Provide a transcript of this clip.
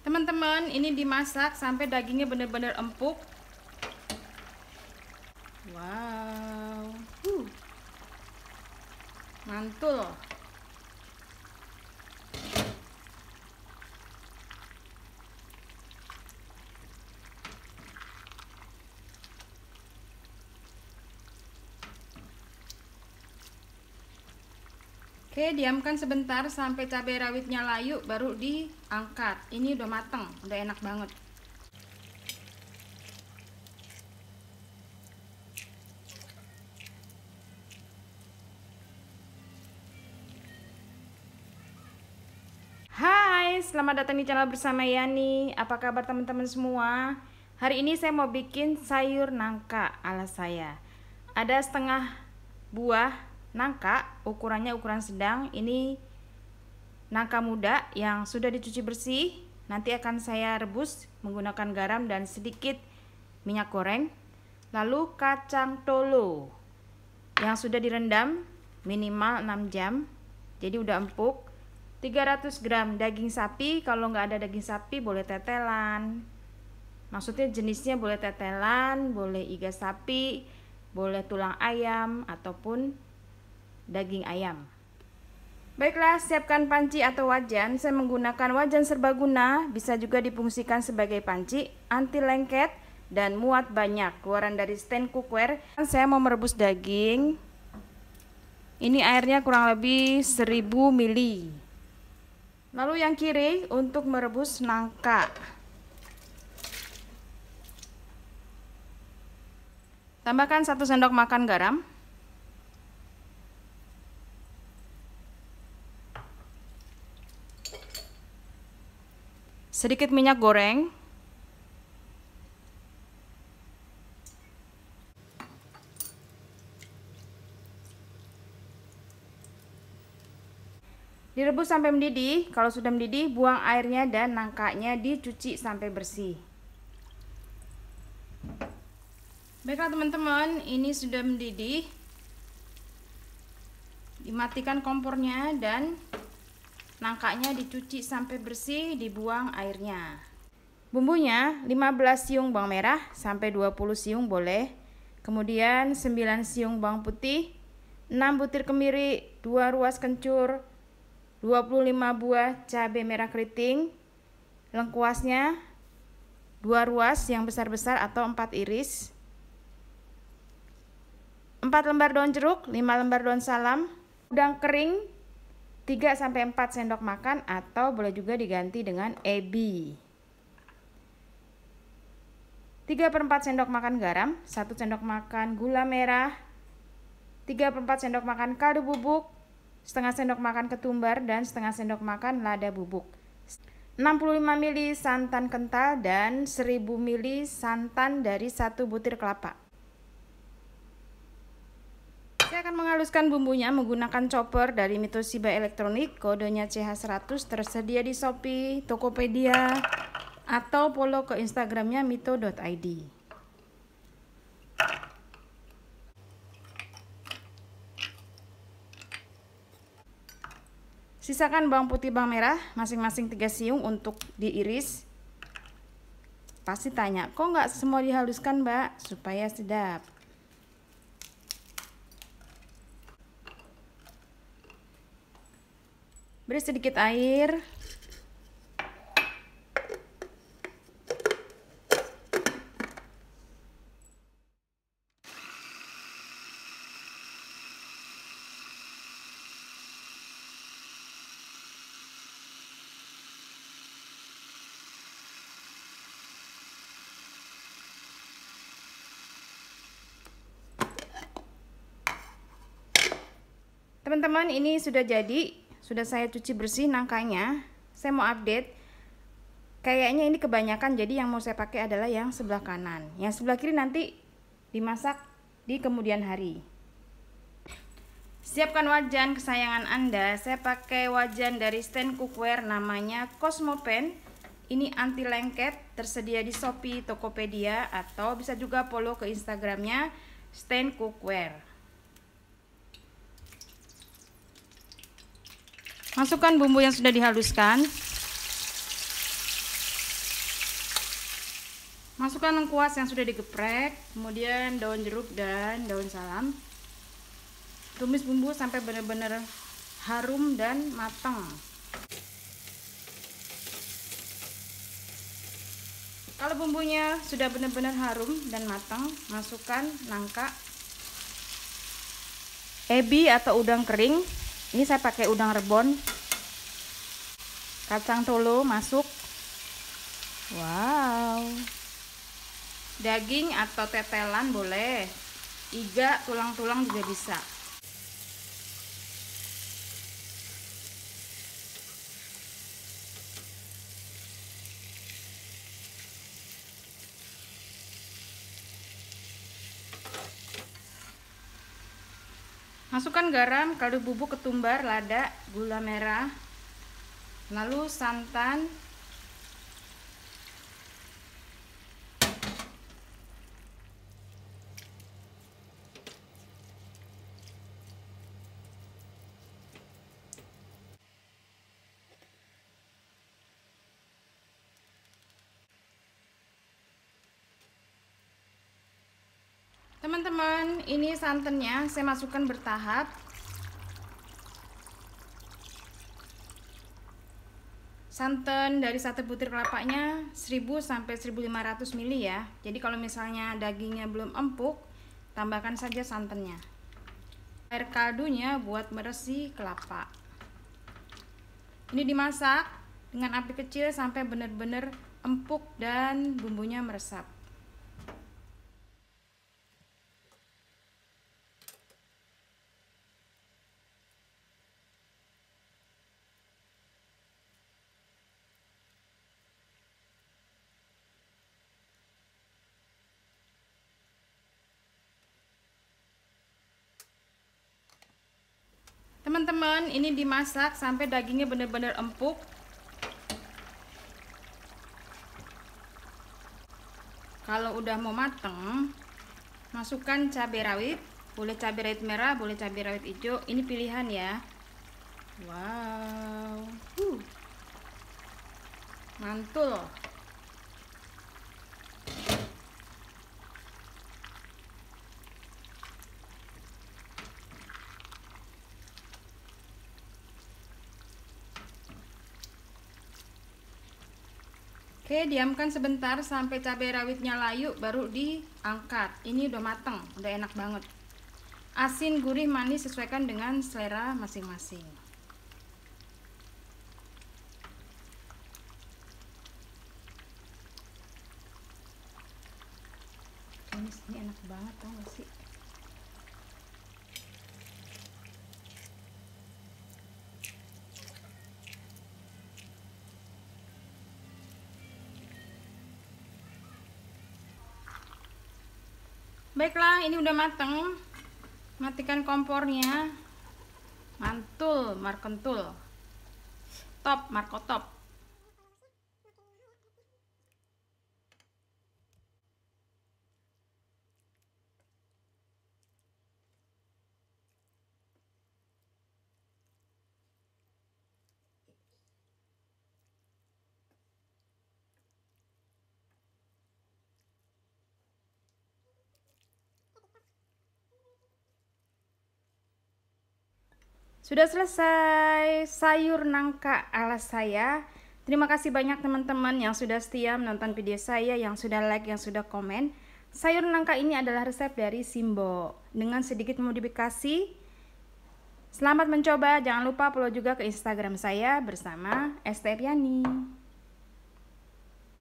Teman-teman, ini dimasak sampai dagingnya benar-benar empuk. Wow, mantul. Oke, diamkan sebentar sampai cabai rawitnya layu, baru diangkat. Ini udah mateng, udah enak banget. Hai, selamat datang di channel bersama Yani. Apa kabar teman-teman semua? Hari ini saya mau bikin sayur nangka ala saya. Ada setengah buah nangka, ukurannya ukuran sedang. Ini nangka muda yang sudah dicuci bersih. Nanti akan saya rebus menggunakan garam dan sedikit minyak goreng. Lalu kacang tolo yang sudah direndam minimal 6 jam. Jadi udah empuk. 300 gram daging sapi. Kalau nggak ada daging sapi boleh tetelan. Maksudnya jenisnya boleh tetelan, boleh iga sapi, boleh tulang ayam ataupun daging ayam. Baiklah, siapkan panci atau wajan. Saya menggunakan wajan serbaguna, bisa juga difungsikan sebagai panci, anti lengket dan muat banyak. Keluaran dari stand cookware. Saya mau merebus daging. Ini airnya kurang lebih 1000 ml. Lalu yang kiri untuk merebus nangka. Tambahkan 1 sendok makan garam. Sedikit minyak goreng. Direbus sampai mendidih. Kalau sudah mendidih, buang airnya dan nangkanya dicuci sampai bersih. Baiklah teman-teman, ini sudah mendidih. Dimatikan kompornya dan nangkanya dicuci sampai bersih, dibuang airnya. Bumbunya 15 siung bawang merah sampai 20 siung boleh. Kemudian 9 siung bawang putih, 6 butir kemiri, 2 ruas kencur, 25 buah cabai merah keriting. Lengkuasnya 2 ruas yang besar-besar atau 4 iris. 4 lembar daun jeruk, 5 lembar daun salam. Udang kering 3-4 sendok makan atau boleh juga diganti dengan ebi. 3/4 sendok makan garam, 1 sendok makan gula merah, 3/4 sendok makan kaldu bubuk, setengah sendok makan ketumbar dan setengah sendok makan lada bubuk. 65 ml santan kental dan 1000 ml santan dari 1 butir kelapa. Saya akan menghaluskan bumbunya menggunakan chopper dari Mitoshiba Elektronik, kodenya CH100, tersedia di Shopee, Tokopedia, atau follow ke Instagramnya mito.id. Sisakan bawang putih bawang merah masing-masing 3 siung untuk diiris. Pasti tanya, kok nggak semua dihaluskan mbak? Supaya sedap. Beri sedikit air. Teman-teman, ini sudah jadi. Sudah saya cuci bersih nangkanya. Saya mau update. Kayaknya ini kebanyakan, jadi yang mau saya pakai adalah yang sebelah kanan. Yang sebelah kiri nanti dimasak di kemudian hari. Siapkan wajan kesayangan Anda. Saya pakai wajan dari stand cookware namanya Cosmopan. Ini anti lengket, tersedia di Shopee, Tokopedia, atau bisa juga follow ke Instagramnya stand cookware. Masukkan bumbu yang sudah dihaluskan. Masukkan lengkuas yang sudah digeprek, kemudian daun jeruk dan daun salam. Tumis bumbu sampai benar-benar harum dan matang. Kalau bumbunya sudah benar-benar harum dan matang, masukkan nangka, ebi atau udang kering. Ini saya pakai udang rebon. Kacang tolo masuk. Wow. Daging atau tetelan boleh. Iga, tulang-tulang juga bisa. Masukkan garam, kaldu bubuk, ketumbar, lada, gula merah, lalu santan, teman-teman. Ini santannya saya masukkan bertahap. Santan dari satu butir kelapanya 1000 sampai 1500 ml ya. Jadi kalau misalnya dagingnya belum empuk, tambahkan saja santannya. Air kaldunya buat meresih kelapa. Ini dimasak dengan api kecil sampai benar-benar empuk dan bumbunya meresap. Teman-teman, ini dimasak sampai dagingnya benar-benar empuk. Kalau udah mau mateng, masukkan cabai rawit. Boleh cabai rawit merah, boleh cabai rawit hijau. Ini pilihan ya. Wow. Mantul. Oke, diamkan sebentar sampai cabai rawitnya layu, baru diangkat. Ini udah mateng, udah enak banget. Asin, gurih, manis sesuaikan dengan selera masing-masing. Ini enak banget, tau gak sih? Baiklah, ini udah mateng. Matikan kompornya. Mantul, markentul. Top, Marco top. Sudah selesai sayur nangka ala saya. Terima kasih banyak teman-teman yang sudah setia menonton video saya, yang sudah like, yang sudah komen. Sayur nangka ini adalah resep dari Simbo dengan sedikit modifikasi. Selamat mencoba, jangan lupa follow juga ke Instagram saya bersama Estepiani.